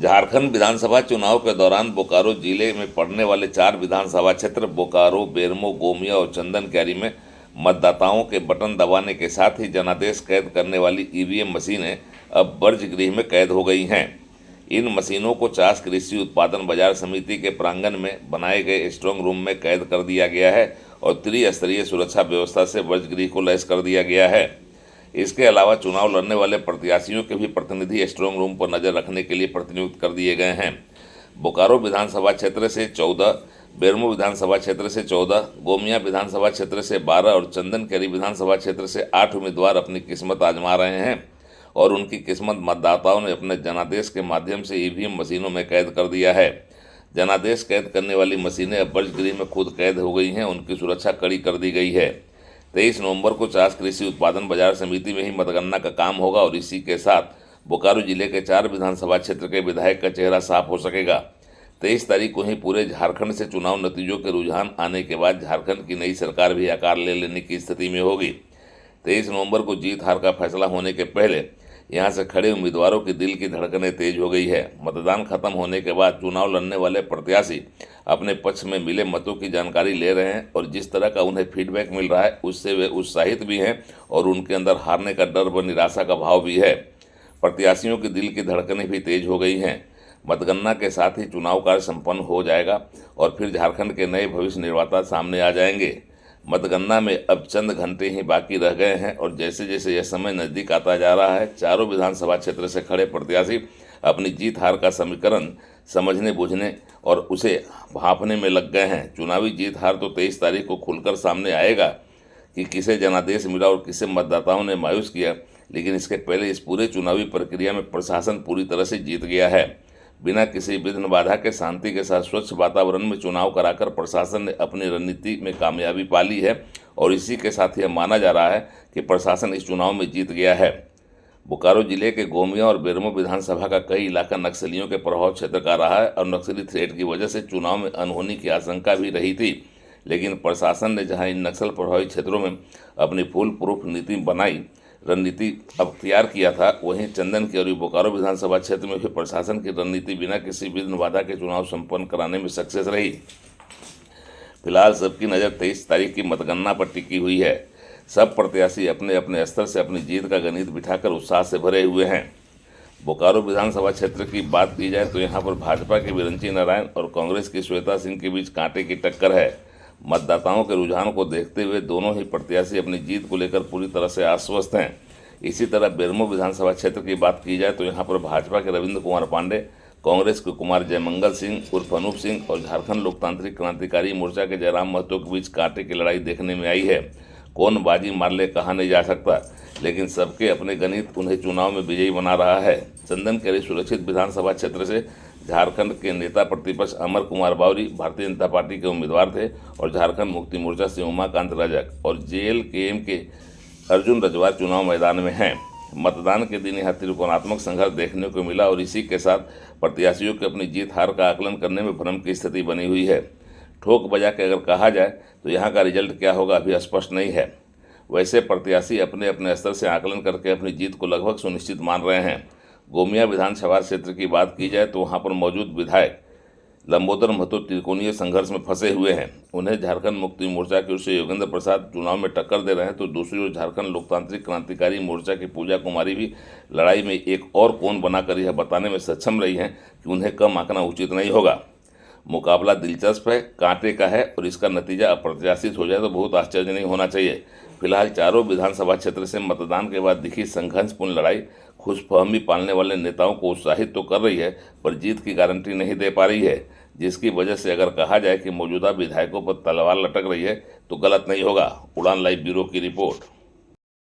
झारखंड विधानसभा चुनाव के दौरान बोकारो जिले में पड़ने वाले 4 विधानसभा क्षेत्र बोकारो, बेरमो, गोमिया और चंदनकैरी में मतदाताओं के बटन दबाने के साथ ही जनादेश कैद करने वाली ईवीएम मशीनें अब वर्ज्यगृह में कैद हो गई हैं। इन मशीनों को चास कृषि उत्पादन बाजार समिति के प्रांगण में बनाए गए स्ट्रांग रूम में कैद कर दिया गया है और त्रिस्तरीय सुरक्षा व्यवस्था से वर्ज्यगृह को लैस कर दिया गया है। इसके अलावा चुनाव लड़ने वाले प्रत्याशियों के भी प्रतिनिधि स्ट्रांग रूम पर नजर रखने के लिए प्रतिनियुक्त कर दिए गए हैं। बोकारो विधानसभा क्षेत्र से 14, बेरमो विधानसभा क्षेत्र से 14, गोमिया विधानसभा क्षेत्र से 12 और चंदनकैरी विधानसभा क्षेत्र से 8 उम्मीदवार अपनी किस्मत आजमा रहे हैं और उनकी किस्मत मतदाताओं ने अपने जनादेश के माध्यम से ईवीएम मशीनों में कैद कर दिया है। जनादेश कैद करने वाली मशीनें अब वर्ज्यगृह में खुद कैद हो गई हैं, उनकी सुरक्षा कड़ी कर दी गई है। 23 नवंबर को चास कृषि उत्पादन बाजार समिति में ही मतगणना का काम होगा और इसी के साथ बोकारो जिले के 4 विधानसभा क्षेत्र के विधायक का चेहरा साफ हो सकेगा। 23 तारीख को ही पूरे झारखंड से चुनाव नतीजों के रुझान आने के बाद झारखंड की नई सरकार भी आकार ले लेने की स्थिति में होगी। 23 नवंबर को जीत हार का फैसला होने के पहले यहां से खड़े उम्मीदवारों की दिल की धड़कनें तेज हो गई है। मतदान खत्म होने के बाद चुनाव लड़ने वाले प्रत्याशी अपने पक्ष में मिले मतों की जानकारी ले रहे हैं और जिस तरह का उन्हें फीडबैक मिल रहा है उससे वे उत्साहित भी हैं और उनके अंदर हारने का डर व निराशा का भाव भी है। प्रत्याशियों की दिल की धड़कनें भी तेज हो गई हैं। मतगणना के साथ ही चुनाव कार्य संपन्न हो जाएगा और फिर झारखंड के नए भविष्य निर्माता सामने आ जाएंगे। मतगणना में अब चंद घंटे ही बाकी रह गए हैं और जैसे जैसे यह समय नज़दीक आता जा रहा है, चारों विधानसभा क्षेत्र से खड़े प्रत्याशी अपनी जीत हार का समीकरण समझने बूझने और उसे भांपने में लग गए हैं। चुनावी जीत हार तो 23 तारीख को खुलकर सामने आएगा कि किसे जनादेश मिला और किसे मतदाताओं ने मायूस किया, लेकिन इसके पहले इस पूरे चुनावी प्रक्रिया में प्रशासन पूरी तरह से जीत गया है। बिना किसी विघ्न बाधा के शांति के साथ स्वच्छ वातावरण में चुनाव कराकर प्रशासन ने अपनी रणनीति में कामयाबी पा ली है और इसी के साथ यह माना जा रहा है कि प्रशासन इस चुनाव में जीत गया है। बोकारो जिले के गोमिया और बेरमो विधानसभा का कई इलाका नक्सलियों के प्रभाव क्षेत्र का रहा है और नक्सली थ्रेट की वजह से चुनाव में अनहोनी की आशंका भी रही थी, लेकिन प्रशासन ने जहां इन नक्सल प्रभावित क्षेत्रों में अपनी फुल प्रूफ रणनीति अख्तियार किया था, वहीं चंदनकैरी बोकारो विधानसभा क्षेत्र में भी प्रशासन की रणनीति बिना किसी विघ्न बाधा के चुनाव संपन्न कराने में सक्सेस रही। फिलहाल सबकी नज़र 23 तारीख की मतगणना पर टिकी हुई है। सब प्रत्याशी अपने अपने स्तर से अपनी जीत का गणित बिठाकर उत्साह से भरे हुए हैं। बोकारो विधानसभा क्षेत्र की बात की जाए तो यहाँ पर भाजपा के विरंची नारायण और कांग्रेस की श्वेता सिंह के बीच कांटे की टक्कर है। मतदाताओं के रुझान को देखते हुए दोनों ही प्रत्याशी अपनी जीत को लेकर पूरी तरह से आश्वस्त हैं। इसी तरह बेरमो विधानसभा क्षेत्र की बात की जाए तो यहाँ पर भाजपा के रविंद्र कुमार पांडे, कांग्रेस के कुमार जयमंगल सिंह उर्फ अनूप सिंह और झारखंड लोकतांत्रिक क्रांतिकारी मोर्चा के जयराम महतो के बीच कांटे की लड़ाई देखने में आई है। कौन बाजी मार ले कहा नहीं जा सकता, लेकिन सबके अपने गणित उन्हें चुनाव में विजयी बना रहा है। चंदनकैरी सुरक्षित विधानसभा क्षेत्र से झारखंड के नेता प्रतिपक्ष अमर कुमार बावरी भारतीय जनता पार्टी के उम्मीदवार थे और झारखंड मुक्ति मोर्चा से उमाकांत रजक और जेएलकेएम के अर्जुन रजवार चुनाव मैदान में हैं। मतदान के दिन यह त्रिकोणात्मक संघर्ष देखने को मिला और इसी के साथ प्रत्याशियों के अपनी जीत हार का आकलन करने में भ्रम की स्थिति बनी हुई है। ठोक बजा के अगर कहा जाए तो यहाँ का रिजल्ट क्या होगा अभी स्पष्ट नहीं है। वैसे प्रत्याशी अपने अपने स्तर से आकलन करके अपनी जीत को लगभग सुनिश्चित मान रहे हैं। गोमिया विधानसभा क्षेत्र की बात की जाए तो वहाँ पर मौजूद विधायक लंबोदर महतो त्रिकोणीय संघर्ष में फंसे हुए हैं। उन्हें झारखंड मुक्ति मोर्चा की ओर से योगेंद्र प्रसाद चुनाव में टक्कर दे रहे हैं तो दूसरी ओर झारखंड लोकतांत्रिक क्रांतिकारी मोर्चा की पूजा कुमारी भी लड़ाई में एक और कोण बनाकर यह बताने में सक्षम रही हैं कि उन्हें कम आंकना उचित नहीं होगा। मुकाबला दिलचस्प है, कांटे का है और इसका नतीजा अप्रत्याशित हो जाए तो बहुत आश्चर्य नहीं होना चाहिए। फिलहाल चारों विधानसभा क्षेत्र से मतदान के बाद दिखी संघर्षपूर्ण लड़ाई खुशफहमी पालने वाले नेताओं को उत्साहित तो कर रही है पर जीत की गारंटी नहीं दे पा रही है, जिसकी वजह से अगर कहा जाए कि मौजूदा विधायकों पर तलवार लटक रही है तो गलत नहीं होगा। उड़ान लाइव ब्यूरो की रिपोर्ट।